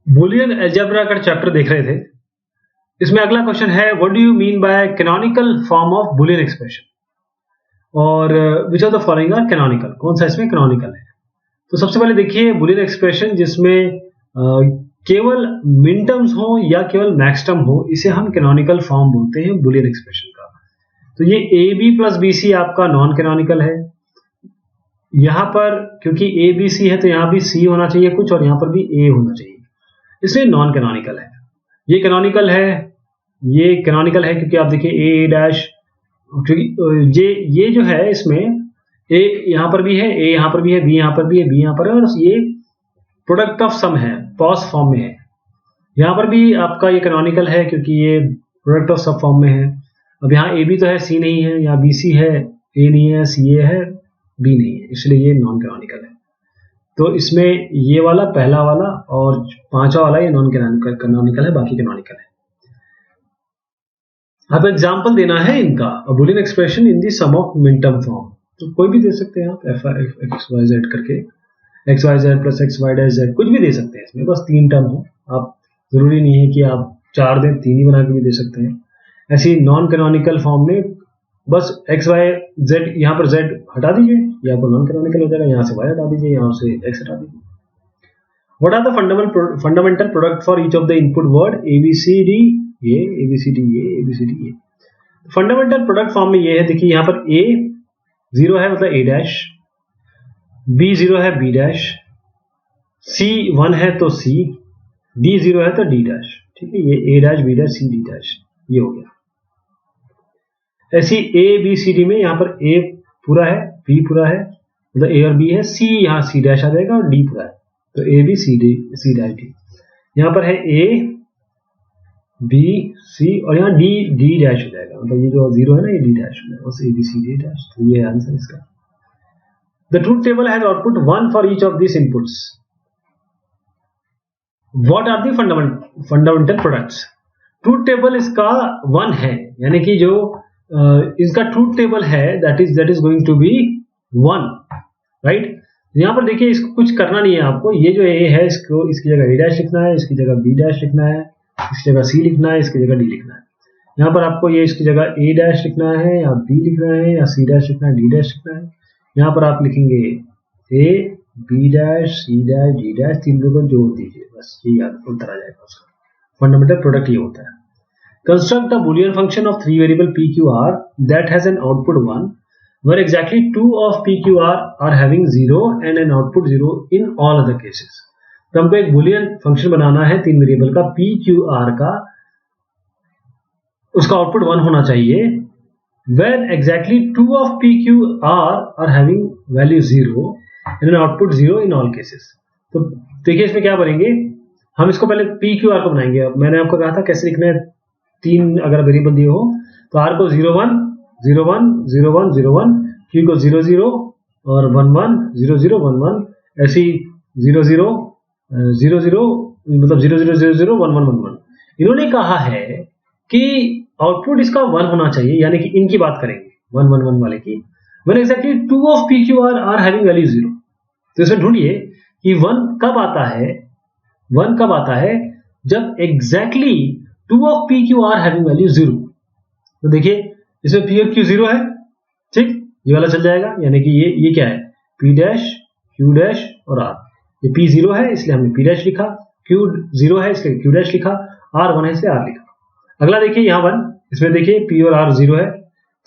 Boolean algebra का chapter देख रहे थे। इसमें अगला क्वेश्चन है, what do you mean by canonical form of Boolean expression, और which of the following are canonical, कौन सा इसमें कैनोनिकल है। तो सबसे पहले देखिए बुलियन एक्सप्रेशन जिसमें केवल मिनटर्म्स हो या केवल मैक्सटर्म हो, इसे हम कैनोनिकल फॉर्म बोलते हैं बुलियन एक्सप्रेशन का। तो ये A B plus B C आपका नॉन कैनोनिकल है। यहां पर क्योंकि ए बी सी है तो यहां भी सी होना चाहिए कुछ, और यहां पर भी ए होना चाहिए, इसलिए नॉन कैनोनिकल है। ये कैनोनिकल है, ये कैनोनिकल है क्योंकि आप देखिए ए डैश, क्योंकि ये जो है इसमें ए यहां पर भी है, ए यहां पर भी है, बी यहां पर भी है, बी यहां पर है, और ये प्रोडक्ट ऑफ सम है, पॉज फॉर्म में है। यहां पर भी आपका ये कैनोनिकल है क्योंकि ये प्रोडक्ट ऑफ सब फॉर्म में है। अब यहाँ ए बी तो है, सी नहीं है, यहाँ बी सी है, ए नहीं है, सी ए है, बी नहीं है, इसलिए ये नॉन कैनोनिकल है। तो इसमें ये वाला पहला वाला और पांचवा वाला ये नॉन कैनोनिकल है, बाकी कैनोनिकल है। अब एग्जांपल देना है इनका, boolean expression in the sum of minterm form. तो कोई भी दे सकते हैं आप, एफ एक्स वाई जेड करके, X Y Z plus X Y dash Z, कुछ भी दे सकते हैं इसमें, बस 3 टर्म हो। आप जरूरी नहीं है कि आप 4 दें, 3 ही बना के भी दे सकते हैं। ऐसी नॉन कैनोनिकल फॉर्म में बस एक्स वाई जेड, यहाँ पर जेड हटा दीजिए, ये आपको नॉन कैनोनिकल हो जाएगा। यहाँ से वाई हटा दीजिए, यहाँ से एक्स हटा दीजिए। What are the fundamental product for each of the input word A B C D, ये ए बी सी डी, ये ए बी सी डी, ये फंडामेंटल प्रोडक्ट फॉर्म में ये है। देखिए यहाँ पर ए 0 है मतलब ए डैश, बी 0 है बी डैश, सी 1 है तो सी, डी 0 है तो डी डैश। ठीक है, ये A dash B dash C D dash, ये हो गया। ऐसी ए बी सी डी में यहाँ पर ए पूरा है, बी पूरा है, मतलब ए और बी है, सी यहाँ सी डैश आ जाएगा और डी पूरा है, तो A B C D C dash D. यहाँ पर है ए बी सी और यहाँ डी डी डैश हो जाएगा, मतलब ये जो 0 है ना, ये डी डैश हो जाएगा, बस A B C D dash. तो ये आंसर इसका। The truth table has output 1 for each of this inputs. What are the fundamental products. Truth table इसका 1 है, यानी कि जो इसका ट्रूथ टेबल है that is going to be 1, right. यहाँ पर देखिए इसको कुछ करना नहीं है आपको, ये जो ए है इसको इसकी जगह ए डैश लिखना है, इसकी जगह बी डैश लिखना है, इसकी जगह सी लिखना है, इसकी जगह डी लिखना है। यहाँ पर आपको ये इसकी जगह ए डैश लिखना है या बी लिखना है या सी डैश लिखना है, डी डैश लिखना है। यहाँ पर आप लिखेंगे A B dash C dash D dash, 3 को जोड़ दीजिए, बस ये याद उत्तर आ जाएगा उसका। फंडामेंटल प्रोडक्ट ये होता है। Construct a Boolean function of 3 variable PQR that has an output 1 where exactly 2 of PQR are having 0 and an output 0 in all other cases। तो हमको एक Boolean function बनाना है 3 वेरिएबल का PQR का, उसका आउटपुट 1 होना चाहिए where exactly 2 of PQR are having value 0 and an output 0 in all cases। तो देखिए इसमें क्या करेंगे हम, इसको पहले PQR को बनाएंगे। अब मैंने आपको कहा था कैसे लिखना है, 3 अगर वेरिएबल दिए हो तो R को 0 1 0 1 0 1 0 1, Q को 0 0 और 1 1 0 0 1 1, ऐसी 0 0 0 0 मतलब 0 0 0 0 1 1 1 1। इन्होंने कहा है कि आउटपुट इसका 1 होना चाहिए, यानी कि इनकी बात करेंगे 1 1 1 वाले की। When exactly 2 of PQR are having value 0, तो इसमें ढूंढिए कि 1 कब आता है। 1 कब आता है जब exactly 2 of PQR having value 0। तो देखिए इसमें P और Q 0 है, ठीक, ये वाला चल जाएगा, यानी कि ये क्या है, P डैश Q डैश और R। ये P 0 है इसलिए हमने P डैश लिखा, Q 0 है इसलिए Q डैश लिखा, R 1 है इसलिए R लिखा। अगला देखिए यहाँ 1, इसमें देखिए P और R 0 है,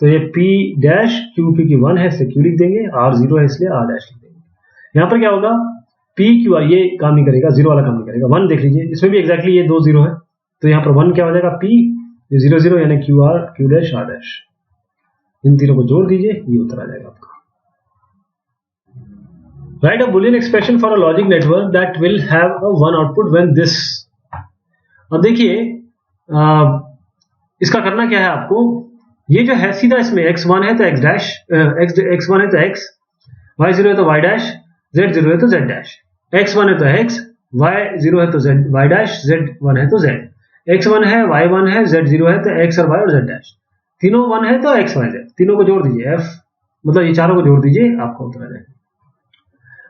तो ये P डैश Q की 1 है इसलिए Q लिख देंगे, R 0 है इसलिए R डैश लिख देंगे। यहाँ पर क्या होगा, P Q R, ये काम नहीं करेगा, 0 वाला काम नहीं करेगा। 1 देख लीजिए, इसमें भी एग्जैक्टली ये 2 0 है, तो यहाँ पर 1 क्या हो जाएगा, P 0 0 यानी Q डैश R डैश, इन तीनों को जोड़ दीजिए, ये उत्तर आ जाएगा आपका। Right a Boolean expression for a logic network that will have a 1 output when this. अब देखिए इसका करना क्या है आपको, ये जो है सीधा इसमें x1 है तो x डैश, x1 है तो x, y0 है तो y डैश, z0 है तो z डैश, x1 है तो x, y0 है तो z y डैश, z1 है तो z, x1 है y1 है z0 है तो x और y और z डैश, तीनों 1 है तो x y z, तीनों को जोड़ दीजिए f, मतलब ये चारों को जोड़ दीजिए, आपका उत्तर आ जाएगा।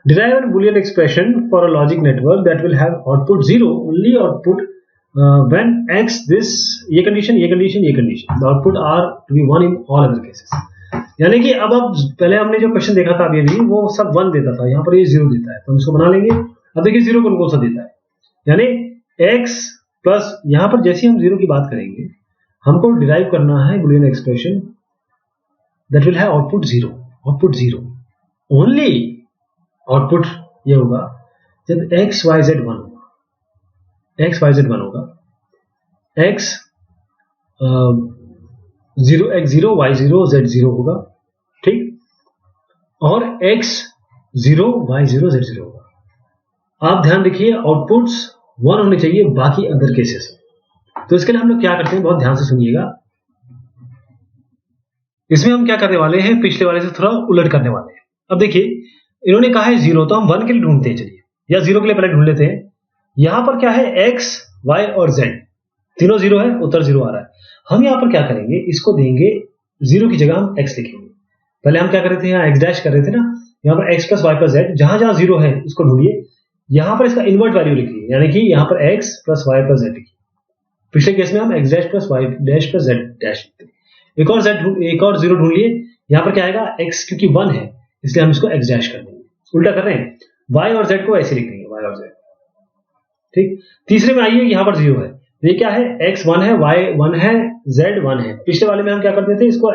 Derive a Boolean expression for a logic network that will have output 0 only output when x this ये condition the output are to be 1 in all other cases. यानी कि अब पहले हमने जो क्वेश्चन देखा था अभी वो सब 1 देता था, यहाँ पर ये 0 देता है, तो हम इसको बना लेंगे. अब देखिए 0 कौन सा देता है, यानी x प्लस यहाँ पर जैसे हम 0 की बात करेंगे हमको डिराइव करना है Boolean expression that will have output 0 only output ये होगा जब x y z 1 होगा, x y z 1 होगा, x 0 y 0 z 0 होगा, ठीक, और x 0 y 0 z 0 होगा. आप ध्यान रखिए आउटपुट्स 1 होने चाहिए बाकी अदर केसेस. तो इसके लिए हम लोग क्या करते हैं, बहुत ध्यान से सुनिएगा. इसमें हम क्या करने वाले हैं, पिछले वाले से थोड़ा उलट करने वाले हैं. अब देखिए इन्होंने कहा है 0, तो हम 1 के लिए ढूंढते हैं, चलिए, या 0 के लिए पहले ढूंढ लेते हैं. यहां पर क्या है x y और z तीनों 0 है, उत्तर 0 आ रहा है. हम यहां पर क्या करेंगे, इसको देंगे 0 की जगह हम x लिखेंगे. पहले हम क्या कर रहे थे, यहाँ x डैश कर रहे थे ना, यहाँ पर x plus Y plus Z, जहां जहां 0 है इसको ढूंढिए, यहां पर इसका इन्वर्ट वैल्यू लिखिए, यानी कि यहाँ पर x plus Y plus Z लिखिए. पिछले केस में हम x dash plus Y dash plus Z dash लिखते. एक और 0 ढूंढ लिए, यहाँ पर क्या आएगा, x क्योंकि 1 है इसलिए हम इसको x डैश कर देंगे. उल्टा कर रहे हैं, y और z को ऐसे लिख देंगे, y और z, ठीक. तीसरे में आइए, यहाँ पर 0 है, ये क्या है, x 1 है, y 1 है, z 1 है. पिछले वाले में हम क्या करते थे, इसको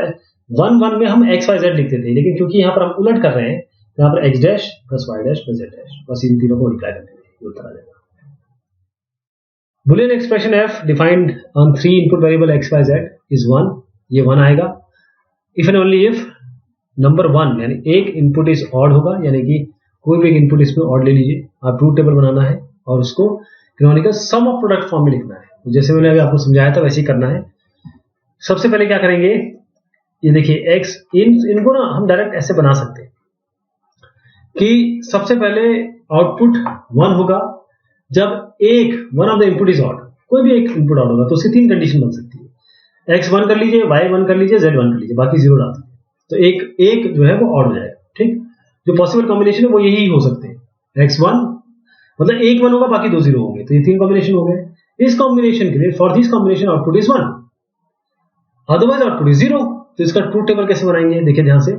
1 1 में हम x y z लिखते थे, लेकिन क्योंकि यहाँ पर हम उलट कर रहे हैं, यहाँ पर x dash plus y dash plus z dash, बस इन तीनों को मल्टीप्लाई कर देंगे, उत्तर आ जाएगा. Boolean expression f defined on 3 input variable x y z is 1, ये 1 आएगा. if and only if number 1 यानी एक इनपुट इज ऑड होगा, यानी कि कोई भी एक इनपुट इसमें ऑड ले लीजिए. आप ट्रूथ टेबल बनाना है और उसको canonical sum of product form में लिखना है. जैसे मैंने अभी आपको समझाया था वैसे ही करना है. सबसे पहले क्या करेंगे, ये देखिए x इनको ना हम डायरेक्ट ऐसे बना सकते हैं कि सबसे पहले आउटपुट 1 होगा जब one of the input is odd, कोई भी एक इनपुट ऑड होगा तो उसकी 3 कंडीशन बन सकती है. x 1 कर लीजिए, y 1 कर लीजिए, z 1 कर लीजिए, बाकी 0 डाल दीजिए, तो एक जो है वो ऑड हो जाएगा, ठीक. जो पॉसिबल कॉम्बिनेशन है वो यही हो सकते हैं. x1 मतलब एक 1 होगा बाकी 2 0 होंगे, तो ये 3 कॉम्बिनेशन हो गए. इस कॉम्बिनेशन के लिए for this combination output is 1, otherwise output is 0. तो इसका ट्रूथ टेबल कैसे बनाएंगे, देखिए ध्यान से.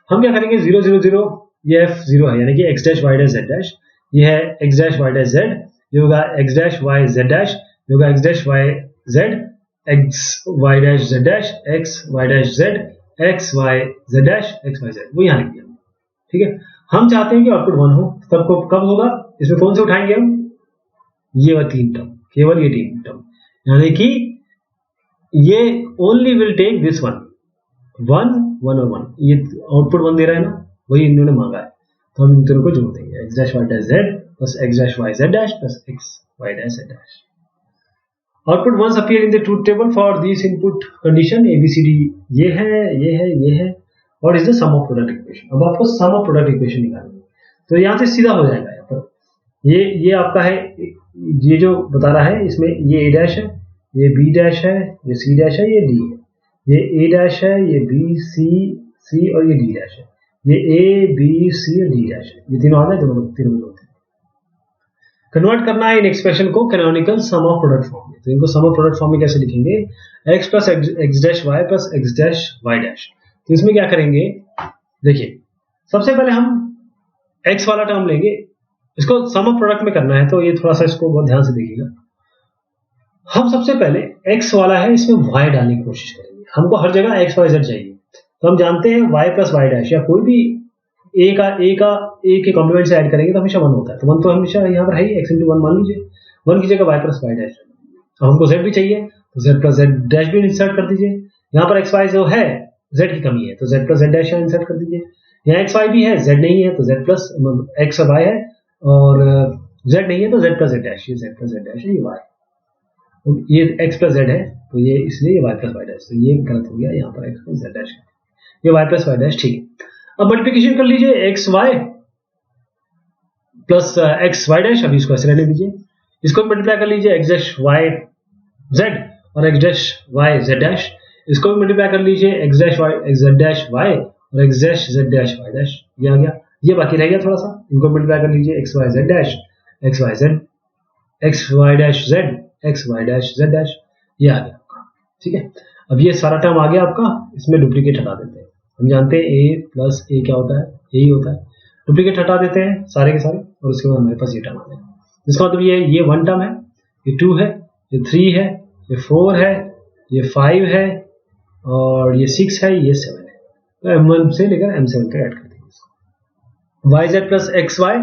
हम क्या करेंगे, 0 0 0, ये f 0 है, यानी कि x dash y dash z dash, ये है x dash y dash z, ये होगा x dash y z dash, ये होगा x dash y z, x y dash z dash, x y dash z, x y z dash, x y z, वो यहाँ लिख दिया, ठीक है. हम चाहते हैं कि आउटपुट 1 हो, तब कब होगा, इसमें कौन से उठाएंगे हम, ये वाला 3 टर्म, केवल ये 3 टर्म, यानी कि ये ओनली विल टेक दिस 1 और 1, ये आउटपुट 1 दे रहा है ना, वही इन्होंने मांगा है, तो हम इन दोनों को जोड़ देंगे, x dash y dash z plus x dash y z dash plus x y dash z dash. Output once appear in the truth table for these input condition ABCD, ये है, और is the sum of product equation. अब आपको sum of product equation निकालनी है, तो यहाँ से सीधा हो जाएगा. यहाँ पर ये आपका है, ये जो बता रहा है इसमें ये A डैश है, ये B डैश है, ये C डैश है, ये D है, ये A डैश है, ये B C और ये D डैश है, ये A B C और D डैश है, ये तीनों आ गए, तीनों होते हैं. कन्वर्ट करना है इन एक्सप्रेशन को canonical sum of product form में. तो इनको सम ऑफ प्रोडक्ट फॉर्म में कैसे लिखेंगे, x plus x dash y plus x dash y dash. तो इसमें क्या करेंगे, देखिए सबसे पहले हम x वाला टर्म लेंगे, इसको सम ऑफ प्रोडक्ट में करना है, तो ये थोड़ा सा इसको बहुत ध्यान से देखिएगा. हम सबसे पहले x वाला है इसमें y डालने की कोशिश करेंगे, हमको हर जगह x y z चाहिए, तो हम जानते हैं y प्लस y डैश या कोई भी a के कॉम्प्लीमेंट से ऐड करेंगे तो हमेशा 1 होता है, तो 1 तो हमेशा यहाँ पर है ही, x into 1 मान लीजिए, 1 की जगह y प्लस y डैश. अब हमको z भी चाहिए तो z प्लस z डैश भी इंसर्ट कर दीजिए. यहाँ पर x y जो है z की कमी है तो z plus z dash insert कर दीजिए. यहाँ x y भी है, z नहीं है तो z प्लस x और y है, और z नहीं है तो z प्लस z डैश, ये z प्लस z डैश है, ये y, तो ये x प्लस z है तो ये इसलिए ये y प्लस y डैश, तो ये गलत हो गया, यहाँ पर x प्लस z डैश, ये y प्लस y डैश, ठीक है. अब मल्टीप्लिकेशन कर लीजिए X Y plus X Y dash, अभी इसको ऐसे रहने दीजिए, इसको मल्टीप्लाई कर लीजिए एक्स डैश वाई जेड और X dash Y Z dash, इसको भी मल्टीप्लाई कर लीजिए X dash Y X Z dash Y और X dash Z dash Y dash, ये आ गया. ये बाकी रह गया थोड़ा सा, इनको मल्टीप्लाई कर लीजिए, X Y Z dash, X Y Z, X Y dash Z, X Y dash Z dash, ये आ गया आपका। ठीक है, अब ये सारा टर्म आ गया आपका, इसमें डुप्लीकेट हटा देते हैं। हम जानते हैं ए प्लस ए क्या होता है, यही होता है। डुप्लीकेट हटा देते हैं सारे के सारे, और उसके बाद हमारे पास ये टर्म आ गया। इसका मतलब ये 1 टर्म है, ये 2 है, ये 3 है, ये 4 है, ये 5 है, और ये 6 है, ये 7 है। तो M1 से लेकर M7 तक ऐड कर देंगे इसको। Y Z plus X Y,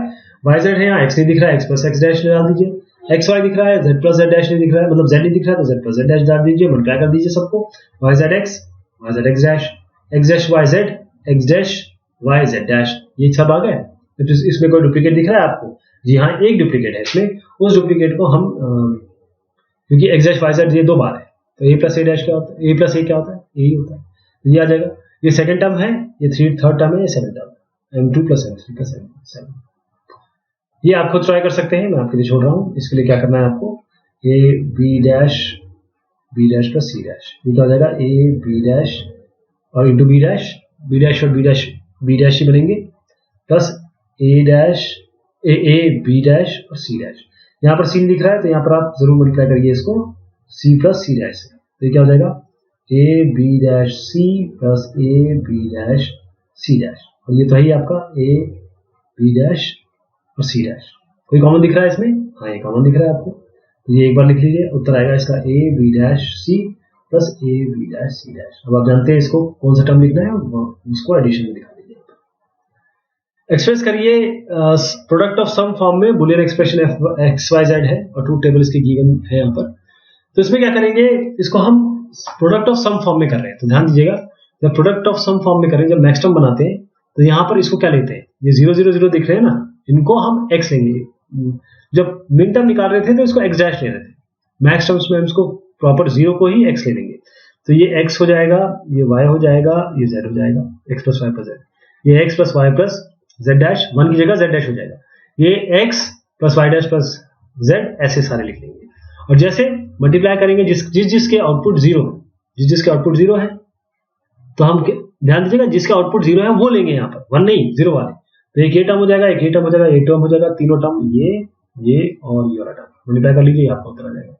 Y Z है यहाँ, एक्स नहीं दिख रहा है, एक्स प्लस एक्स डैश डाल दीजिए, एक्स वाई दिख रहा है, जेड प्लस जेड डैश नहीं दिख रहा है, मतलब जेड नहीं दिख रहा है तो जेड प्लस जेड डैश डाल दीजिए, मल्टीप्लाई कर दीजिए सबको, Y Z X dash, X dash Y Z, X dash Y Z dash, ये सब आ गए। तो इसमें कोई डुप्लीकेट दिख रहा है आपको? जी हाँ, एक डुप्लीकेट है इसमें, उस डुप्लीकेट को हम क्योंकि एक्स डैश वाई जेड ये 2 बार है, तो ए प्लस ए डैश क्या होता है, ए प्लस ए क्या होता है, यही होता है, तो ये आ जाएगा। ये सेकंड टर्म है, ये थर्ड टर्म है, ये 7th टर्म है, M2 plus M3 plus M7। ये आप खुद ट्राई कर सकते हैं, मैं आपके लिए छोड़ रहा हूँ। इसके लिए क्या करना है आपको, A B dash plus C dash, ये क्या हो जाएगा, ए बी डैश और इंटू बी डैश और बी डैश ही बनेंगे, प्लस ए बी डैश और सी डैश। यहाँ पर सी दिख रहा है तो यहाँ पर आप जरूर मल्टीप्लाई करिए इसको सी प्लस सी डैश से, तो ये क्या हो जाएगा, A B dash C plus A B dash C dash, और ये तो है ही आपका ए बी डैश और सी डैश। कोई कॉमन दिख रहा है इसमें? हाँ, ये कॉमन दिख रहा है आपको, तो ये एक बार लिख लीजिए, उत्तर आएगा इसका A B dash C plus A B dash C dash. अब आप जानते हैं इसको कौन सा टर्म लिखना है, इसको एडिशन में दिखा दीजिए। एक्सप्रेस करिए प्रोडक्ट ऑफ सम फॉर्म में, boolean expression X Y Z है और ट्रूथ टेबल इसकी गिवन है यहाँ पर। तो इसमें क्या करेंगे, इसको हम प्रोडक्ट ऑफ सम फॉर्म में कर रहे हैं, तो ध्यान दीजिएगा, जब प्रोडक्ट ऑफ सम फॉर्म में करें, जब नेक्स्ट टर्म बनाते हैं, तो यहाँ पर इसको क्या लेते हैं, ये 0 0 0 दिख रहे हैं ना, इनको हम x लेंगे। जब मिन टर्म निकाल रहे थे तो इसको x डैश ले रहे थे, मैक्स टर्म्स में हम इसको प्रॉपर 0 को ही x ले लेंगे, तो ये x हो जाएगा, ये y हो जाएगा, ये z हो जाएगा, x plus Y plus Z, ये x plus Y plus Z dash, 1 की जगह z डैश हो जाएगा, ये x plus Y dash plus z, ऐसे सारे लिख लेंगे। और जैसे मल्टीप्लाई करेंगे जिसके आउटपुट 0 है, जिसके आउटपुट 0 है, तो हम ध्यान दीजिएगा, जिसका आउटपुट 0 है वो लेंगे, यहाँ पर 1 नहीं, 0 वाले, तो एक ये टर्म हो जाएगा, एक ये टर्म हो जाएगा, एक टर्म हो जाएगा, तीनों टर्म ये और ये वाला टर्म मल्टीप्लाई कर लीजिए, आपका उत्तर आ जाएगा।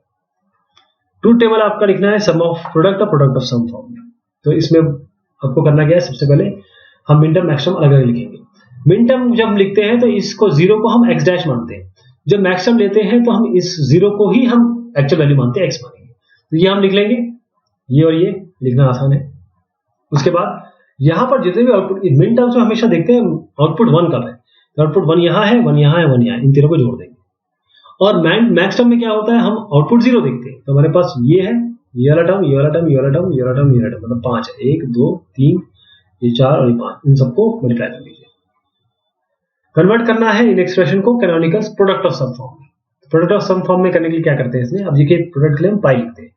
ट्रूथ टेबल आपका लिखना है sum of product of sum form में। तो इसमें आपको करना क्या है, सबसे पहले हम मिन टर्म मैक्स टर्म अलग अलग लिखेंगे। मिन टर्म जब लिखते हैं तो इसको 0 को हम x डैश मानते हैं, जब मैक्स टर्म लेते हैं तो हम इस 0 को ही हम एक्चुअल वैल्यू मानते हैं, x मानेंगे, तो ये हम लिख लेंगे, ये और ये लिखना आसान है। उसके बाद यहाँ पर जितने भी आउटपुट मिन टर्म्स में हमेशा देखते हैं आउटपुट 1 कब है, तो आउटपुट 1 यहाँ है, 1 यहाँ है, 1 यहाँ है, इन तीनों को जोड़ देंगे। और मैक्स टर्म में क्या होता है, हम आउटपुट 0 देखते हैं, तो हमारे पास ये है, ये वाला टर्म, ये वाला टर्म, ये वाला टर्म, ये वाला टर्म, ये वाला टर्म, मतलब 5 है, 1 2 3 ये 4 और ये 5, इन सबको मल्टीप्लाई कर लीजिए। कन्वर्ट करना है इन एक्सप्रेशन को canonical product of sum form में। प्रोडक्ट ऑफ सम फॉर्म में करने के लिए क्या करते हैं इसमें, अब देखिए प्रोडक्ट के लिए हम पाई लिखते हैं,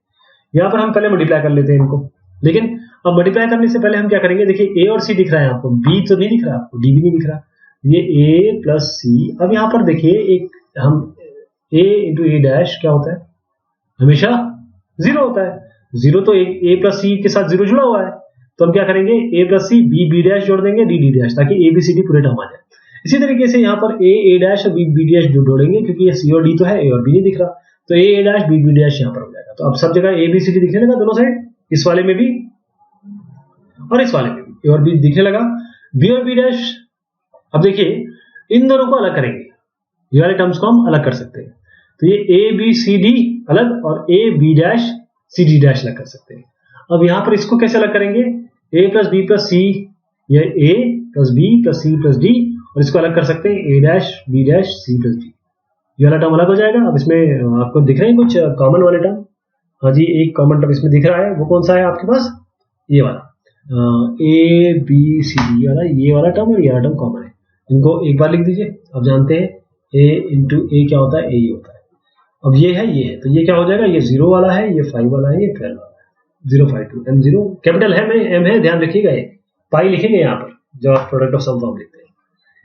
यहाँ पर हम पहले मल्टीप्लाई कर लेते हैं इनको, लेकिन अब मल्टीप्लाई करने से पहले हम क्या करेंगे, देखिए ए और सी दिख रहा है आपको, बी तो नहीं दिख रहा आपको, डी भी नहीं दिख रहा, ये ए प्लस सी। अब यहाँ पर देखिए एक हम ए इंटू ए डैश क्या होता है, हमेशा 0 होता है, 0 तो ए प्लस सी के साथ 0 जुड़ा हुआ है, तो हम क्या करेंगे, A plus C B dash जोड़ देंगे, डी डैश, ताकि ए बी सी डी पूरे टर्म आ जाए। इसी तरीके से यहाँ पर ए डैश और बी डैश जोड़ेंगे, क्योंकि ये सी और डी तो है, ए और बी नहीं दिख रहा, तो ए डैश बी डैश यहाँ पर हो जाएगा। तो अब सब जगह ए बी सी डी दिखने लगा दोनों साइड, इस वाले में भी और इस वाले में भी ए और बी दिखने लगा, बी और बी डैश। अब देखिए इन दोनों को अलग करेंगे, ये वाले टर्म्स को हम अलग कर सकते हैं, तो ये ए बी सी डी अलग और A B dash C D dash अलग कर सकते हैं। अब यहाँ पर इसको कैसे अलग करेंगे, A plus B plus C, ये A plus B plus C plus D, और इसको अलग कर सकते हैं A dash B dash C plus D, ये वाला टर्म अलग हो जाएगा। अब इसमें आपको दिख रहे हैं कुछ कॉमन वाले टर्म, हाँ जी एक कॉमन टर्म इसमें दिख रहा है, वो कौन सा है आपके पास, ये वाला ए बी सी डी वाला, ये वाला टर्म और ये वाला टर्म कॉमन है, इनको एक बार लिख दीजिए। अब जानते हैं ए इंटू ए क्या होता है, ए ही होता है। अब ये है, तो ये क्या हो जाएगा, ये 0 वाला है, ये 5 वाला है, ये 12 वाला है, 0 5 2 M0 कैपिटल है में M है, ध्यान रखिएगा, ये पाई लिखेंगे यहाँ पर जब आप प्रोडक्ट ऑफ सम फॉर्म लिखते हैं।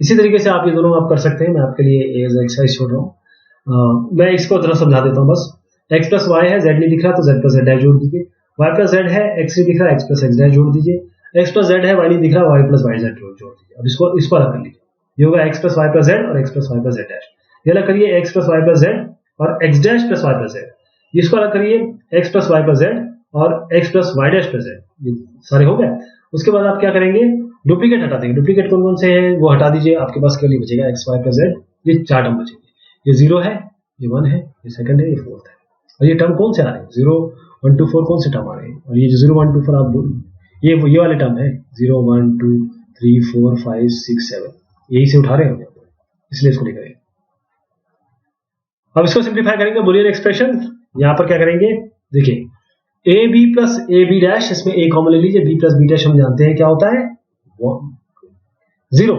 इसी तरीके से आप ये दोनों आप कर सकते हैं, मैं आपके लिए एज एक्सरसाइज छोड़ रहा हूँ, मैं इसको जरा समझा देता हूँ बस। x प्लस वाई है, z नहीं दिख रहा तो z प्लस जेड डैश जोड़ दीजिए, y प्लस जेड है, x नहीं दिख रहा, x प्लस एक्स डैश जोड़ दीजिए, x प्लस जेड है, y नहीं दिख रहा, y प्लस वाई जेड जोड़ दीजिए। अब इसको अलग कर लीजिए, ये होगा x plus Y plus Z और x plus Y plus Z dash. ये अलग करिए x plus Y plus Z और x dash plus Y plus Z. इसको अलग करिए x plus Y plus Z और x plus Y dash plus Z. ये सारे हो गए। उसके बाद आप क्या करेंगे, डुप्लीकेट हटा देंगे। डुप्लीकेट कौन कौन से हैं वो हटा दीजिए, आपके पास केवल बचेगा एक्स वाई प्लस जेड। ये 4 टर्म बचेंगे। ये 0 है, ये 1 है, ये सेकंड है, ये फोर्थ है। और ये टर्म कौन से आ रहे हैं, 0 1 2 4 कौन से टर्म आ रहे हैं। और ये जो 0 1 2 4 आप ये वाले टर्म है 0 1 2 3 4 5 6 7, यही से उठा रहे हैं, इसलिए इसको लिख रहे हैं। अब इसको सिंप्लीफाई करेंगे बुलियन एक्सप्रेशन। यहां पर क्या करेंगे, देखिए A B plus A B dash, इसमें ए कॉमन ले लीजिए, बी प्लस बी डैश हम जानते हैं क्या होता है 0,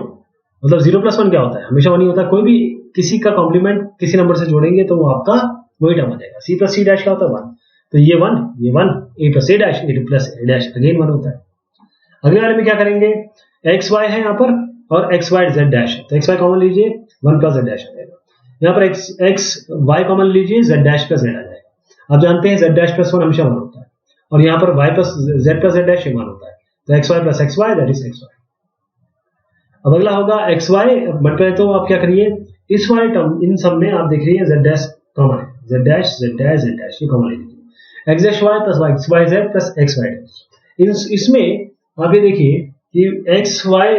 मतलब 0 प्लस 1 क्या होता है, हमेशा 1 ही होता है। कोई भी किसी का कॉम्प्लीमेंट किसी नंबर से जोड़ेंगे तो वो आपका वही टर्म आ जाएगा। सी प्लस सी डैश क्या होता है 1, तो ये 1, ए plus A dash, A plus A dash again 1 होता है। अगले वाले में क्या करेंगे, एक्स वाई है यहाँ पर और एक्स वाई जेड डैश है, तो एक्स वाई कॉमन लीजिए 1 प्लस जेड डैश आ जाएगा। यहाँ पर एक्स वाई कॉमन लीजिए, जेड डैश प्लस जेड आ जाएगा। आप जानते हैं जेड डैश प्लस 1 हमेशा 1 होता है, और यहाँ पर Y plus Z plus Z dash 1 होता है, तो X Y plus X Y that is X Y. अब अगला होगा एक्स वाई, बट पहले तो आप क्या करिए, इस वाले टर्म इन सब में आप देख रही है जेड डैश कॉमन है, Z dash Z dash Z dash ये कॉमन ले लीजिए। X dash Y plus X Y Z plus X Y dash. इसमें आप ये देखिए कि एक्स वाई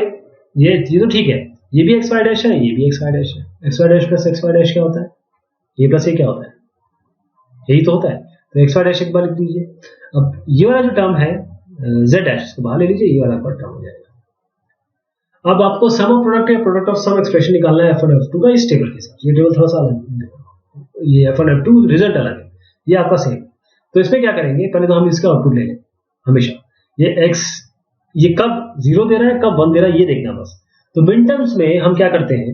ये तो ठीक है, ये भी एक्स वाई डैश है, ये भी एक्स वाई डैश है। X Y dash plus X Y dash क्या होता है, ये प्लस ये क्या होता है, यही तो होता है, तो एक्स वाई डैश एक बार लिख दीजिए। अब ये वाला जो टर्म है जेड डैश, इसको बाहर ले लीजिए, ये वाला पर टर्म हो जाएगा। अब आपको सम ऑफ प्रोडक्ट या प्रोडक्ट ऑफ सम एक्सप्रेशन निकालना है f1 f2 का इस टेबल के साथ। ये टेबल थोड़ा सा अलग है, ये f1 f2 रिजल्ट अलग है, ये आपका सेम। तो इसमें क्या करेंगे, पहले तो हम इसका आउटपुट ले लें हमेशा। ये x ये कब 0 दे रहा है कब 1 दे रहा है ये देखना बस। तो मिन टर्म्स में हम क्या करते हैं,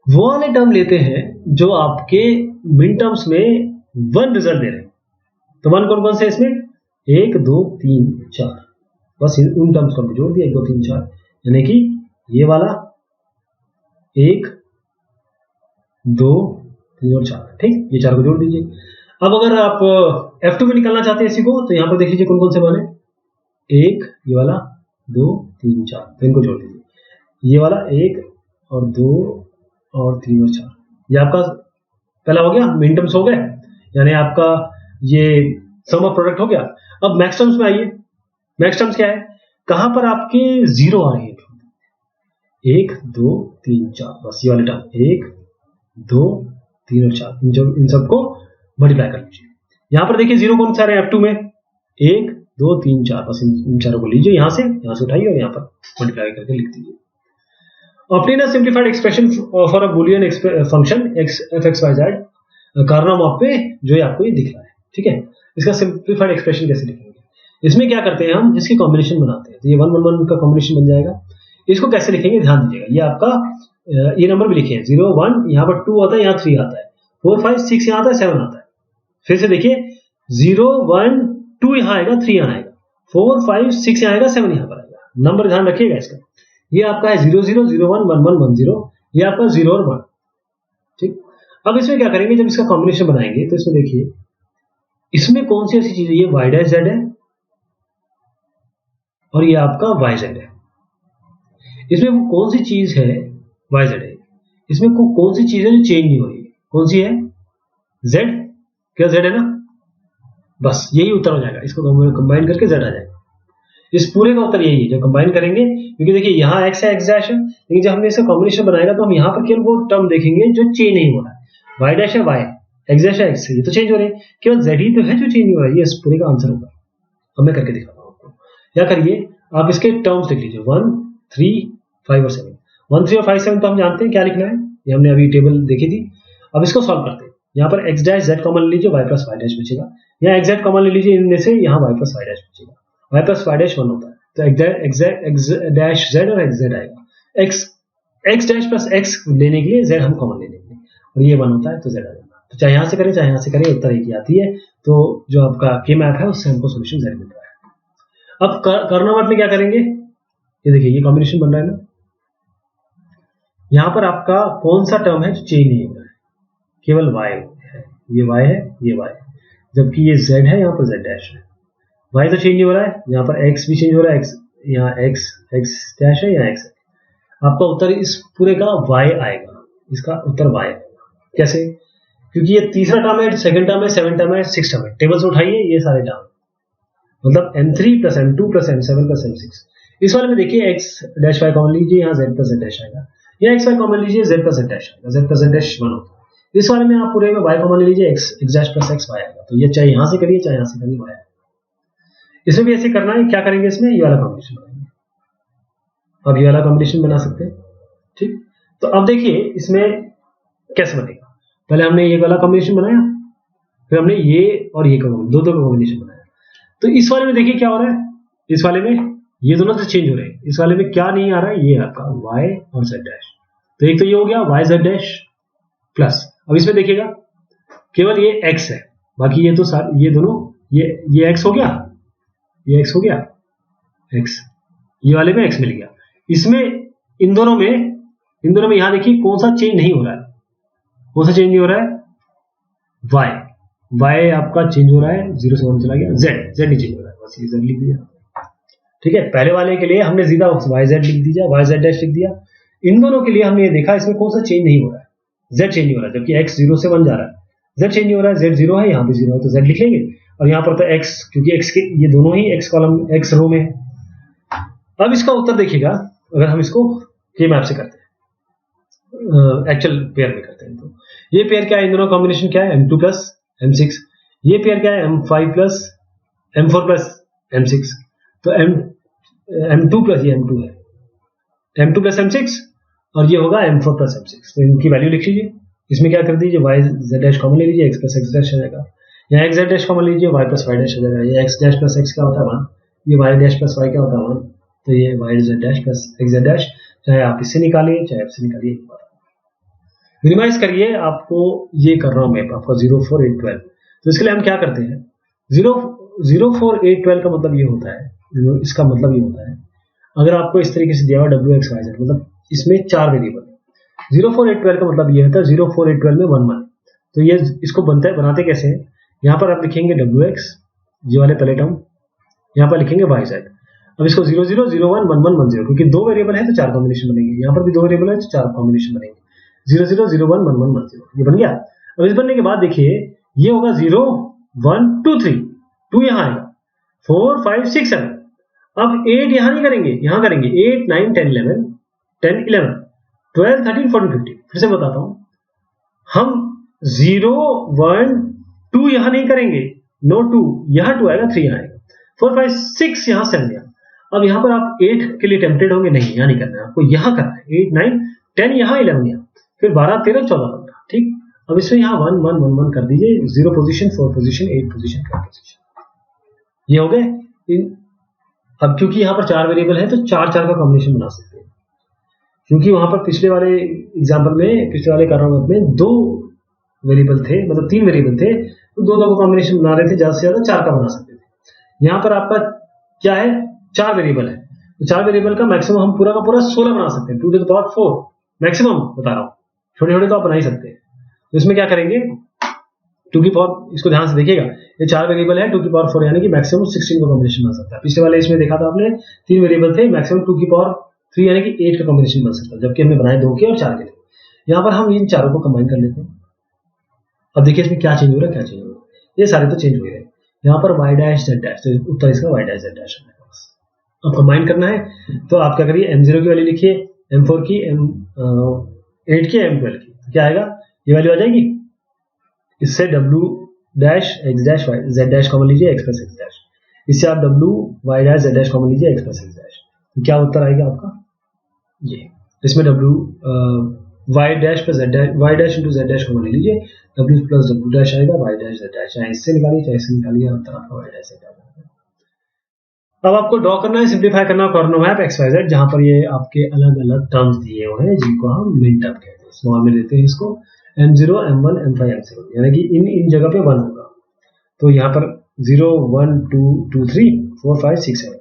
वो वाले टर्म लेते हैं जो आपके मिन टर्म्स में 1 रिजल्ट दे रहे हैं। तो 1 कौन कौन से इसमें, 1 2 3 4, बस उन टर्म्स को जोड़ दिया 1 2 3 4, यानी कि ये वाला 1 2 3 और 4, ठीक, ये 4 को जोड़ दीजिए। अब अगर आप F2 में निकालना चाहते हैं इसी को, तो यहां पर देख लीजिए कौन कौन से मान है, 1 ये वाला 2 3 4, तो इनको जोड़ दीजिए। ये वाला 1 और 2 और 3 और 4, ये आपका पहला हो गया, मिन टर्म्स हो गए, यानी आपका ये सम ऑफ प्रोडक्ट हो गया। अब मैक्स टर्म्स में आइए। मैक्स टर्म्स क्या है, कहां पर आपके 0 आ रहे हैं, 1 2 3 4, बस ये वाले टर्म 1 2 3 और 4, इन सबको मल्टीप्लाई कर लीजिए। यहां पर देखिए 0 कौन सा आ रहे हैं F2 में, 1 2 3 4, बस इन चारों को लीजिए, यहां से उठाइए और यहां पर मल्टीप्लाई करके लिख दीजिए। Obtain a simplified expression for a boolean function f(x,y,z) Karnaugh of पे जो आपको ये दिख रहा है, ठीक है। इसका सिंप्लीफाइड एक्सप्रेशन कैसे लिखेंगे, इसमें क्या करते हैं हम, इसकी कॉम्बिनेशन बनाते हैं, तो ये 1 1 1 का कॉम्बिनेशन बन जाएगा। इसको कैसे लिखेंगे ध्यान दीजिएगा, ये आपका ये नंबर भी लिखिए 0 1, यहाँ पर 2 आता है, यहाँ 3 आता है, 4 5 6 यहाँ आता है, 7 आता है। फिर से देखिए 0 1 2 यहाँ आएगा, 3 यहाँ आएगा, 4 5 6 यहाँ आएगा, 7 यहाँ पर आएगा। नंबर ध्यान रखिएगा इसका, ये आपका है 0 0 0 1 1 1 1 0, ये आपका 0 और 1, ठीक। अब इसमें क्या करेंगे, जब इसका कॉम्बिनेशन बनाएंगे तो इसमें देखिए इसमें कौन सी ऐसी चीज है, ये y डैश z है और ये आपका yz है। इसमें वो कौन सी चीज है yz है, इसमें कौन सी चीज है जो चेंज नहीं हो रही, कौन सी है, z, क्या z है ना, बस यही उत्तर हो जाएगा। इसको कंबाइन करके z आ जाएगा। इस पूरे का उत्तर यही है जब कंबाइन करेंगे, क्योंकि देखिए यहाँ x है, x डैश है, लेकिन जब हमने इसका कॉम्बिनेशन बनाएगा तो हम यहाँ पर केवल वो टर्म देखेंगे जो चेंज नहीं हो रहा है, y डैश है y, x डैश है x, ये तो चेंज हो रहे हैं, केवल z ही तो है जो चेंज नहीं हो रहा है। ये इस पूरे का आंसर होगा। अब मैं करके दिखाता हूँ आपको। क्या करिए, आप इसके टर्म्स लिख लीजिए 1 3 5 और 7। 1 3 और 5 7 तो हम जानते हैं क्या लिखना है, ये हमने अभी टेबल देखी थी। अब इसको सॉल्व करते हैं। यहाँ पर x डैश z कॉमन ले लीजिए, y प्लस y डैश बचेगा, यहाँ x z कॉमन ले लीजिए, इनमें से यहाँ y प्लस y डैश बचेगा, y प्लस y डैश 1 होता है, तो x डैश z और x z आएगा। x डैश प्लस x लेने के लिए z हम कॉमन ले लेंगे और ये 1 होता है, तो z आ जाएगा। तो चाहे यहाँ से करें चाहे यहाँ से करें, उत्तर एक ही आती है। तो जो आपका के मैप है उससे हमको सोल्यूशन z मिल रहा है। अब कर्नोमेट में क्या करेंगे, ये देखिए ये कॉम्बिनेशन बन रहा है ना, यहाँ पर आपका कौन सा टर्म है जो चेंज नहीं हो रहा है, केवल y है, ये y है, ये y है, जबकि ये z है, यहाँ पर z डैश है। y तो चेंज नहीं हो रहा है, यहाँ पर x भी चेंज हो रहा है, x यहाँ x डैश है, यहाँ x है। आपका उत्तर इस पूरे का y आएगा, इसका उत्तर y आएगा। कैसे? क्योंकि ये तीसरा टर्म है, सेकंड टर्म है, 7 टर्म है, 6 टर्म है। टेबल से उठाइए ये सारे टर्म, मतलब m3 + m2 + m7 + m6। इस वाले में देखिए x डैश y कॉमन लीजिए, यहाँ z + z डैश आएगा, या x y कॉमन लीजिए, z + z डैश आएगा, z + z डैश 1 होता है। इस वाले में आप पूरे में y कॉमन ले लीजिए, x डैश + x y आएगा। तो ये चाहे यहाँ से करिए चाहे यहाँ से करिए y आएगा। इसमें भी ऐसे करना है, क्या करेंगे इसमें, ये वाला कॉम्बिनेशन बनाएंगे। अब ये वाला कॉम्बिनेशन बना सकते हैं, ठीक। तो अब देखिए इसमें कैसे बनेगा। पहले हमने ये वाला कॉम्बिनेशन बनाया, फिर हमने ये और ये दो का कॉम्बिनेशन बनाया। तो इस वाले में देखिए क्या हो रहा है, इस वाले में ये दोनों तो चेंज हो रहे हैं, इस वाले में क्या नहीं आ रहा है, ये आपका y और z डैश। तो एक तो ये हो गया y z डैश प्लस, अब इसमें देखिएगा केवल ये x है, बाकी ये तो ये दोनों ये x हो गया, ये x हो गया, x ये वाले में x मिल गया। इसमें इन दोनों में यहां देखिए कौन सा चेंज नहीं हो रहा है, कौन सा चेंज नहीं हो रहा है, y आपका चेंज हो रहा है, 0 से 1 चला गया, z नहीं चेंज हो रहा है, बस ये z लिख दिया, ठीक है। पहले वाले के लिए हमने सीधा yz लिख दिया, yz डैश लिख दिया। इन दोनों के लिए हमने ये देखा इसमें कौन सा चेंज नहीं हो रहा है, z चेंज हो रहा है, जबकि x 0 से 1 जा रहा है, z चेंज हो रहा है, z 0 है, यहाँ पे 0 है, तो z लिख लेंगे। और यहाँ पर तो x, क्योंकि x के ये दोनों ही x कॉलम x रो में है। अब इसका उत्तर देखिएगा, अगर हम इसको के मैप से करते हैं, एक्चुअल पेयर में करते हैं, तो ये पेयर क्या है, इन दोनों कॉम्बिनेशन क्या है, m2 + m6। ये पेयर क्या है, m5 + m4 + m6। तो m2 + ये m2 है, m2 + m6, और ये होगा m4 + m6। तो इनकी वैल्यू लिख लीजिए। इसमें क्या कर दीजिए, y z डैश कॉमन ले लीजिए, x + x डैश आ जाएगा, यहाँ x z डैश कॉमन लीजिए, y + y डैश आ जाएगा, ये x डैश + x क्या होता है 1, ये y डैश + y क्या होता है 1, तो ये y z dash + x z dash, चाहे आप इससे निकालिए चाहे आपसे निकालिए। मिनिमाइज करिए, आपको ये कर रहा हूं मैं आपका 0 4 8 12। तो इसके लिए हम क्या करते हैं, 0 4 8 12 का मतलब ये होता है, इसका मतलब ये होता है, अगर आपको इस तरीके से दिया हुआ w x y z, मतलब इसमें 4 वेरिएबल, 0 4 8 12 का मतलब ये होता है 0 4 8 12 में 1 1। तो ये इसको बनाते कैसे हैं, यहाँ पर आप लिखेंगे wx, ये वाले पहले टर्म, यहाँ पर लिखेंगे yz। अब इसको 0 0 0 1 1 1 1 0, क्योंकि 2 वेरिएबल है तो 4 कॉम्बिनेशन बनेंगे, यहाँ पर भी 2 वेरिएबल है तो 4 कॉम्बिनेशन बनेंगे, 0 0 0 1 1 1 1 0, ये बन गया। अब इस बनने के बाद देखिए ये होगा 0 1 2 3, 2 यहाँ आएगा, 4 5 6 7। अब 8 यहाँ नहीं करेंगे, यहाँ करेंगे 8 9 10 11 10 11 12 13 14 15। फिर से बताता हूं, हम 0 1 2 यहां नहीं करेंगे, नो 2, यहां 2 आएगा, 3 यहाँ आएगा, 4 5 6 यहाँ 7 यहाँ। अब यहाँ पर आप 8 के लिए टेम्पटेड होंगे, नहीं यहाँ नहीं करना है, आपको यहाँ करना है, 8 9 10 यहाँ 11 यहाँ, फिर 12 13 14 15, ठीक। अब इसमें यहाँ 1 1 1 1 कर दीजिए, 0 पोजीशन 4 पोजीशन 8 पोजीशन 12 पोजीशन, ये हो गए। अब क्योंकि यहाँ पर 4 वेरिएबल है तो 4 4 का कॉम्बिनेशन बना सकते हैं, क्योंकि वहां पर पिछले वाले एग्जाम्पल में, पिछले वाले कार्यों में 2 वेरिएबल थे, मतलब 3 वेरिएबल थे, तो 2 का कॉम्बिनेशन बना रहे थे, ज्यादा से ज्यादा 4 का बना सकते थे। यहाँ पर आपका क्या है, 4 वेरिएबल है, तो 4 वेरिएबल का मैक्सिमम हम पूरा का पूरा 16 बना सकते हैं, 2 to the power 4 मैक्सिमम बता रहा हूँ, छोटे छोटे तो आप बना ही सकते हैं। तो इसमें क्या करेंगे, 2 की पावर, इसको ध्यान से देखिएगा, ये 4 वेरिएबल है, 2 की पावर 4 यानी कि मैक्सिमम 16 का कॉम्बिनेशन बन सकता है। पिछले वाले इसमें देखा था आपने 3 वेरिएबल थे, मैक्सिमम 2 की पावर 3 यानी कि 8 का कॉम्बिनेशन बन सकता है, जबकि हमने बनाए 2 के और 4 के लिए। यहाँ पर हम इन चारों को कंबाइन कर लेते हैं। अब देखिए इसमें क्या चेंज हो रहा है, क्या चेंज हो रहा है, ये सारे तो चेंज हो रहे हैं। यहाँ पर y डैश z डैश, तो उत्तर इसका y डैश z डैश है। अब कंबाइन करना है तो आप क्या करिए, m0 की वैल्यू लिखिए, m4 की, m8 की, m12 की, क्या आएगा, ये वैल्यू आ जाएगी। इससे w dash x dash y z dash common लीजिए, x प्लस x डैश, इससे आप w y dash z dash common लीजिए, x प्लस x डैश, तो क्या उत्तर आएगा आपका ये। इसमें w y dash plus z dash, y dash into z dash common ले लीजिए, w प्लस w डैश आएगा, y डैश z डैश, चाहे इससे निकालिए चाहे इससे निकालिए, उत्तर आपका y डैश z डैश। अब आपको ड्रॉ करना है, सिंप्लीफाई करना Karnaugh map X Y Z, जहां पर ये आपके अलग अलग टर्म्स दिए हुए हैं जिनको हम मिन टर्म कहते हैं। स्मॉल में लेते हैं इसको m0 m1 m5 m7, यानी कि इन जगह पे 1 होगा, तो यहाँ पर 0 1 2 2 3 4 5 6 7,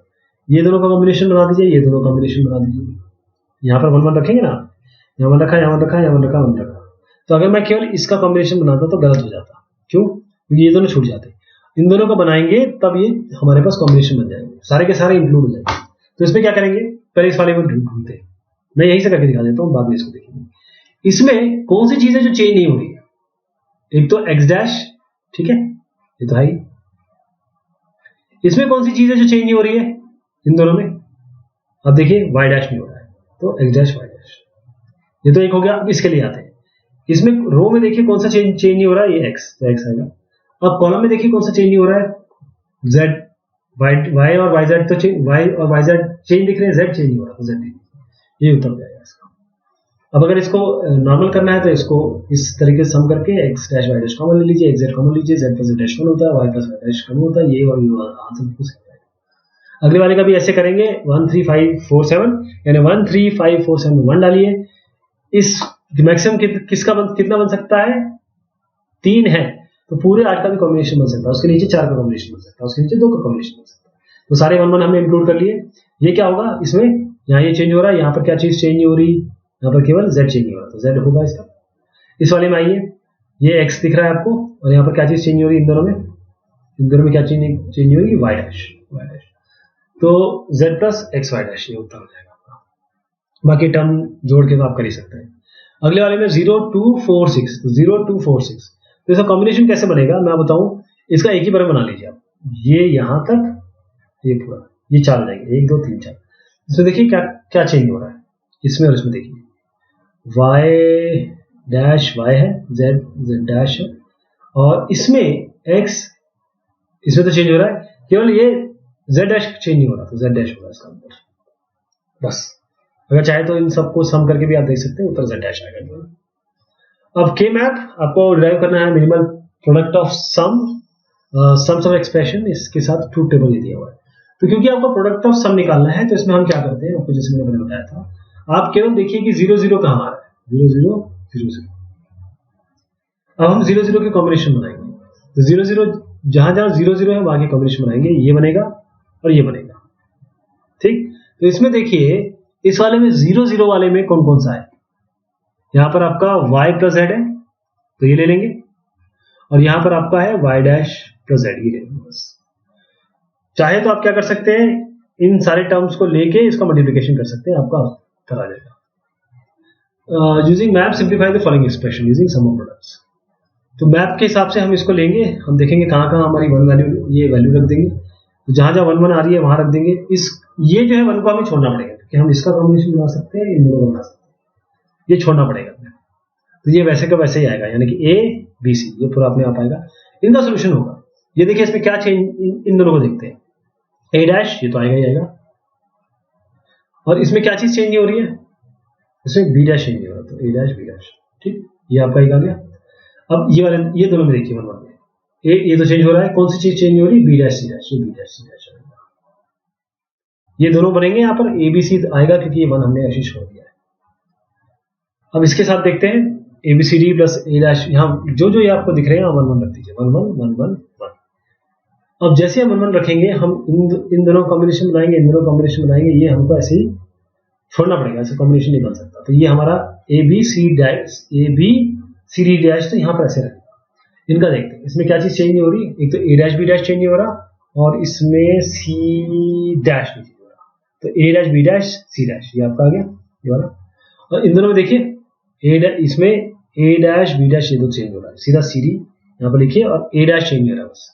ये दोनों का कॉम्बिनेशन बना दीजिए, ये दोनों कॉम्बिनेशन बना दीजिए। यहाँ पर 1 1 रखेंगे ना, यहाँ 1 रखा, यहाँ 1 रखा, यहाँ 1 रखा, 1 रखा, तो अगर मैं केवल इसका कॉम्बिनेशन बनाता तो गलत हो जाता। क्यों? क्योंकि ये दोनों छूट जाते। इन दोनों को बनाएंगे तब ये हमारे पास कॉम्बिनेशन बन जाएंगे, सारे के सारे इंक्लूड हो जाएंगे। तो इसमें क्या करेंगे, पहले इस वाले को ढूंढते हैं, मैं यहीं से करके दिखा देता हूँ, बाद में इसको देखेंगे। इसमें कौन सी चीज है जो चेंज नहीं हो रही है? एक तो एक्स डैश, ठीक है, ये तो है ही। इसमें कौन सी चीज है जो चेंज नहीं हो रही है इन दोनों में? अब देखिए वाई डैश नहीं हो रहा है, तो एक्स डैश वाई डैश, ये तो एक हो गया। अब इसके लिए आते हैं, इसमें रो में देखिए कौन सा चेंज नहीं हो रहा है, ये एक्स, तो एक्स आएगा। अब कॉलम में देखिए कौन सा चेंज नहीं हो रहा है, जेड, वाई और वाई जेड, तो वाई और वाई जेड चेंज दिख रहे हैं, जेड चेंज नहीं हो रहा, तो जेड, ये उत्तर हो जाएगा इसका। अब अगर इसको नॉर्मल करना है तो इसको इस तरीके से सम करके X dash Y dash common ले लीजिए, एक्स जेड कॉमन लीजिए, जेड प्लस डैश कॉमन होता है, Y plus Y dash common होता है, ये और ये आंसर कुछ हो जाएगा। अगले वाले का भी ऐसे करेंगे, 1 3 5 4 7, यानी 1 3 5 4 7 1 डालिए। इस मैक्सिमम किसका कितना बन सकता है? 3 है, तो पूरे 8 का भी कॉम्बिनेशन बन सकता है, उसके नीचे 4 का कॉम्बिनेशन बन सकता है, उसके नीचे 2 का कॉम्बिनेशन बन सकता है। तो सारे 1 1 हमने इंक्लूड कर लिए। ये क्या होगा इसमें, यहाँ ये चेंज हो रहा है, यहाँ पर क्या चीज चेंज नहीं हो रही, यहाँ पर केवल z चेंज हो रहा है, तो z होगा इसका। इस वाले में आइए, ये x दिख रहा है आपको, और यहाँ पर क्या चीज चेंज हो रही है इन दोनों में? इन दोनों में क्या चेंज हो रही है? y डैश, तो z plus X Y dash, ये उत्तर हो जाएगा आपका। बाकी टर्म जोड़ के तो आप कर ही सकते हैं। अगले वाले में 0 2 4 6, तो 0 2 4 6, तो इसका कॉम्बिनेशन कैसे बनेगा मैं बताऊं। इसका एक ही बार बना लीजिए आप, ये यहां तक, ये पूरा, ये 4 हो जाएंगे, 1 2 3 4। इसमें देखिए क्या क्या चेंज हो रहा है इसमें, और इसमें देखिए y डैश y है, z डैश है, और इसमें x, इसमें तो चेंज हो रहा है, केवल ये z डैश चेंज नहीं हो रहा, तो z डैश होगा इसका अंदर बस। अगर चाहे तो इन सबको सम करके भी आप देख सकते हैं, उत्तर z डैश आएगा। अब के मैप आपको डिराइव करना है, minimal product of sums of expression, इसके साथ ट्रूथ टेबल दिया हुआ है। तो क्योंकि आपको प्रोडक्ट ऑफ सम निकालना है, तो इसमें हम क्या करते हैं, आपको जैसे मैंने बताया था, आप केवल देखिए कि 0 0 कहां आ रहा है, 0 0 0 0। अब हम 0 0 के कॉम्बिनेशन बनाएंगे, तो 0 0 जहां जहां 0 0 है वहां के कॉम्बिनेशन बनाएंगे, ये बनेगा और ये बनेगा, ठीक। तो इसमें देखिए इस वाले में 0 0 वाले में कौन कौन सा है, यहां पर आपका y प्लस z है, तो ये ले लेंगे, और यहां पर आपका है y डैश प्लस z, ये ले लेंगे बस। चाहे तो आप क्या कर सकते हैं, इन सारे टर्म्स को लेके इसका मल्टीप्लिकेशन कर सकते हैं, आपका उत्तर आ जाएगा। Using map simplify the following expression using sum of products. तो मैप के हिसाब से हम इसको लेंगे, हम देखेंगे कहां कहां हमारी 1 वैल्यू, ये वैल्यू रख देंगे, तो जहां जहां 1 1 आ रही है वहां रख देंगे। इस ये जो है 1 को हमें छोड़ना पड़ेगा, क्योंकि हम इसका कॉम्बिनेशन बना सकते हैं, इन दोनों को बना सकते हैं, ये छोड़ना पड़ेगा। तो ये वैसे का वैसे ही आएगा, यानी कि ए बी सी, ये पूरा अपने आप आएगा। इनका सोल्यूशन होगा, ये देखिए इसमें क्या चेंज, इन दोनों को देखते हैं, ए डैश, ये तो आएगा ही आएगा, और इसमें क्या चीज चेंज नहीं हो रही है, इसमें बी डैश चेंज नहीं हो रहा, तो ए डैश बी डैश, ठीक, ये आपका एक आ गया। अब ये वाले, ये दोनों में देखिए 1 1 में, ये तो चेंज हो रहा है, कौन सी चीज चेंज हो रही है, B dash C dash, B dash C dash आएगा, ये दोनों बनेंगे यहाँ पर, ए बी सी आएगा, क्योंकि ये 1 हमने ऐसे छोड़ दिया है। अब इसके साथ देखते हैं A B C D plus A dash, यहाँ जो जो ये आपको दिख रहे हैं 1 1 रख दीजिए, 1 1 1 1 1। अब जैसे हम 1 1 रखेंगे, हम इन दोनों कॉम्बिनेशन बनाएंगे, इन दोनों कॉम्बिनेशन बनाएंगे, ये हमको ऐसे ही छोड़ना पड़ेगा, ऐसे कॉम्बिनेशन नहीं बन सकता। तो ये हमारा A B C dash, A B C D dash, तो यहाँ पर ऐसे रहेगा। इनका देखते हैं, इसमें क्या चीज चेंज नहीं हो रही, एक तो A dash B dash change नहीं हो रहा, और इसमें सी डैश नहीं चेंज हो रहा, तो A dash B dash C dash, ये आपका आ गया ये वाला। और इन दोनों में देखिए इसमें ए डैश बी डैश, ये दो चेंज हो रहा है, सीधा सी डी यहाँ पर लिखिए, और ए डैश चेंज हो रहा है बस,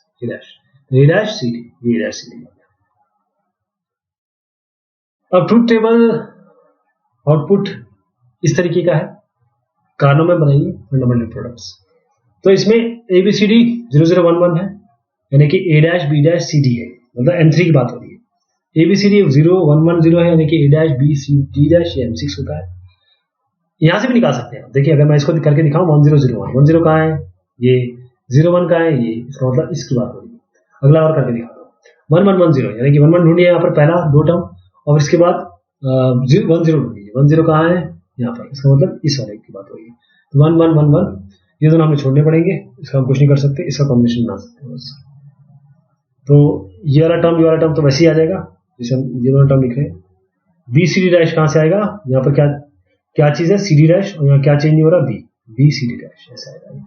ए डैश सी डी, ये डैश सी डी। अब ट्रूथ टेबल आउटपुट इस तरीके का है, कारणों में बनाइए फंडामेंटल प्रोडक्ट्स। तो इसमें ए बी सी डी 0 0 1 1 है, यानी कि A dash B dash C D है, मतलब M3 की बात हो रही है। ए बी सी डी 0 1 1 0 है, यानी कि A dash B C D dash, ये M6 होता है। यहां से भी निकाल सकते हैं, देखिए अगर मैं इसको करके दिखाऊं, 1 0 0 1 1 0 कहाँ है, ये 0 1 कहाँ है, ये, इसका मतलब इसकी बात हो रही है। अगला और करके दिखाता हूँ, 1 1 1 0, यानी कि 1 1 ढूंढिए यहाँ पर पहला 2 टर्म, और इसके बाद 1 0 ढूंढिए, 1 0 कहाँ है यहाँ पर, इसका मतलब इस वाले की बात हो रही है। 1 1 1 1, ये दोनों हमें छोड़ने पड़ेंगे, इसका हम कुछ नहीं कर सकते, इसका कॉम्बिनेशन बना सकते हैं बस। तो ये वाला टर्म तो वैसे ही आ जाएगा, जैसे हम ये दोनों टर्म लिख रहे हैं। बी सी डी डैश कहाँ से आएगा, यहाँ पर क्या चीज है, सी डी डैश, और यहाँ क्या चेंज नहीं हो रहा, बी सी डी डैश, ऐसा आएगा।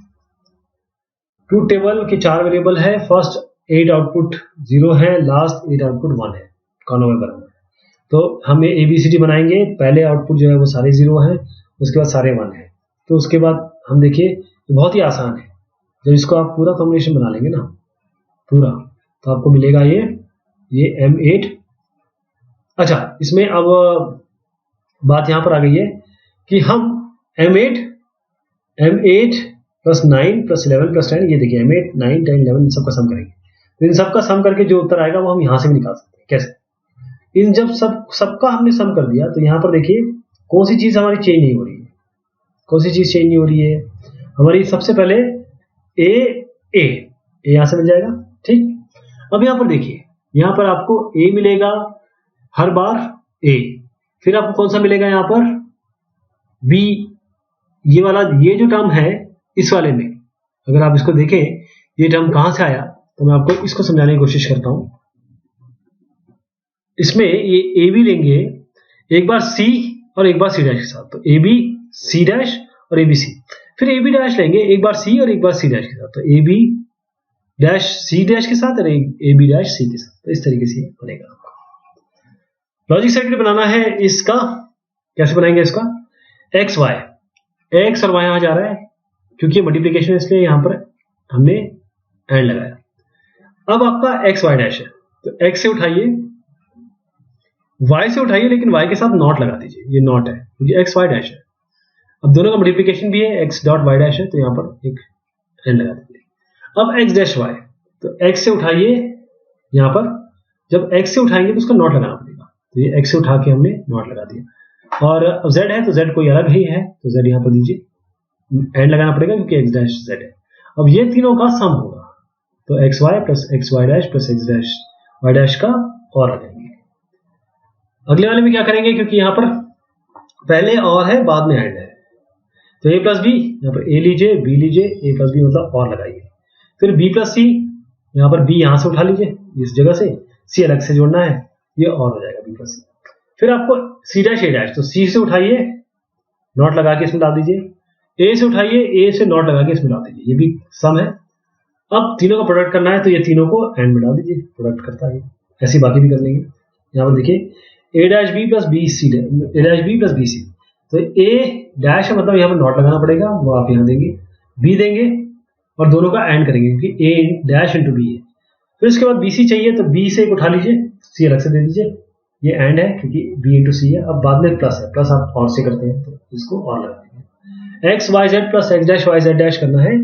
ट्रूथ टेबल के 4 वेरिएबल है, फर्स्ट 8 आउटपुट 0 है, लास्ट 8 आउटपुट 1 है, कॉलम में बराबर। तो हम ए बी सी डी बनाएंगे, पहले आउटपुट जो है वो सारे 0 हैं, उसके बाद सारे 1 है। तो उसके बाद हम देखिए बहुत ही आसान है, जब इसको आप पूरा कॉम्बिनेशन बना लेंगे ना पूरा, तो आपको मिलेगा ये M8। अच्छा, इसमें अब बात यहां पर आ गई है कि हम M8 प्लस 9 प्लस 11 प्लस 10, ये देखिए M8 9 10 11 इन सबका सम करेंगे, तो इन सबका सम करके जो उत्तर आएगा वो हम यहां से भी निकाल सकते हैं। कैसे? इन जब सबका हमने सम कर दिया तो यहां पर देखिए कौन सी चीज हमारी चेंज नहीं हो रही है, कौन सी चीज चेंज नहीं हो रही है हमारी। सबसे पहले ए यहां से मिल जाएगा, ठीक। अब यहां पर देखिए, यहां पर आपको ए मिलेगा हर बार ए, फिर आपको कौन सा मिलेगा यहां पर बी, ये वाला, ये जो टर्म है इस वाले में अगर आप इसको देखें ये टर्म कहां से आया, तो मैं आपको इसको समझाने की कोशिश करता हूं। इसमें ये ए बी लेंगे एक बार सी और एक बार सी डैश के साथ, तो ए बी सी डैश और ए बी सी, फिर ए बी डैश लेंगे एक बार सी और एक बार सी डैश के साथ, तो A B dash C dash के साथ और ए बी डैश सी के साथ, तो इस तरीके से बनेगा। लॉजिक सर्किट बनाना है इसका, कैसे बनाएंगे इसका? एक्स वाई, एक्स और वाई यहां जा रहा है क्योंकि मल्टीप्लीकेशन है इसलिए यहां पर हमने एंड लगाया। अब आपका एक्स वाई डैश है, तो एक्स से उठाइए, वाई से उठाइए, लेकिन वाई के साथ नॉट लगा दीजिए, ये नॉट है क्योंकि एक्स वाई डैश है। अब दोनों का मल्टीप्लीकेशन भी है, एक्स डॉट वाई डैश है, तो यहां पर एक एंड लगा दीजिए। अब एक्स डैश वाई, तो एक्स से उठाइए, यहां पर जब एक्स से उठाएंगे तो उसका नॉट लगाना पड़ेगा, तो ये एक्स से उठा के हमने नॉट लगा दिया। और अब जेड है तो जेड कोई अलग ही है, तो जेड यहां पर दीजिए, एंड लगाना पड़ेगा क्योंकि एक्स डैश जेड है। अब ये तीनों का सम होगा, तो X Y plus X Y dash plus X dash Y dash का और आ जाएंगे। अगले वाले में क्या करेंगे, क्योंकि यहां पर पहले और है बाद में एंड है, तो ए प्लस बी, यहाँ पर ए लीजिए बी लीजिए, ए प्लस बी मतलब और लगाइए, फिर बी प्लस सी, यहाँ पर बी यहां से उठा लीजिए इस जगह से, सी अलग से जोड़ना है, ये और हो जाएगा बी प्लस सी। फिर आपको सी डैश ए डैश, तो सी से उठाइए नॉट लगा के इसमें डाल दीजिए, ए से उठाइए ए से नॉट लगा के इसमें डाल दीजिए, ये भी सम है। अब तीनों का प्रोडक्ट करना है तो ये तीनों को एंड में डाल दीजिए, प्रोडक्ट करता है, ऐसी बाकी भी कर लेंगे। यहाँ पर देखिए A dash B plus B C, A dash B plus B C, तो ए डैश है मतलब यहाँ पर नॉट लगाना पड़ेगा, वो आप यहाँ देंगे, बी देंगे और दोनों का एंड करेंगे क्योंकि ए डैश इंटू बी है। फिर उसके बाद बी सी चाहिए, तो बी से एक उठा लीजिए, सी अलग से दे दीजिए, ये एंड है क्योंकि बी इंटू सी है। अब बाद में प्लस है, प्लस आप और से करते हैं तो इसको और लगा देंगे। X Y Z plus X dash Y Z dash करना है,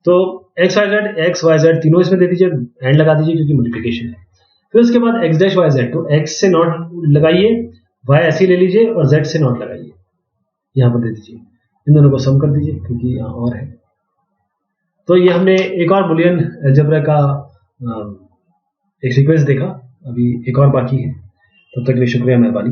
तो एक्स वाई जेड तीनों इसमें दे दीजिए, एंड लगा दीजिए क्योंकि मल्टीप्लिकेशन है। फिर उसके बाद एक्स डैश वाई जेड, तो एक्स से नॉट लगाइए, वाई ऐसे ले लीजिए और जेड से नॉट लगाइए, यहाँ पर दे दीजिए, इन दोनों को सम कर दीजिए क्योंकि यहाँ और है। तो ये हमने एक और बुलियन अलजेब्रा का एक सीक्वेंस देखा, अभी एक और बाकी है। तब तक के लिए शुक्रिया, मेहरबानी।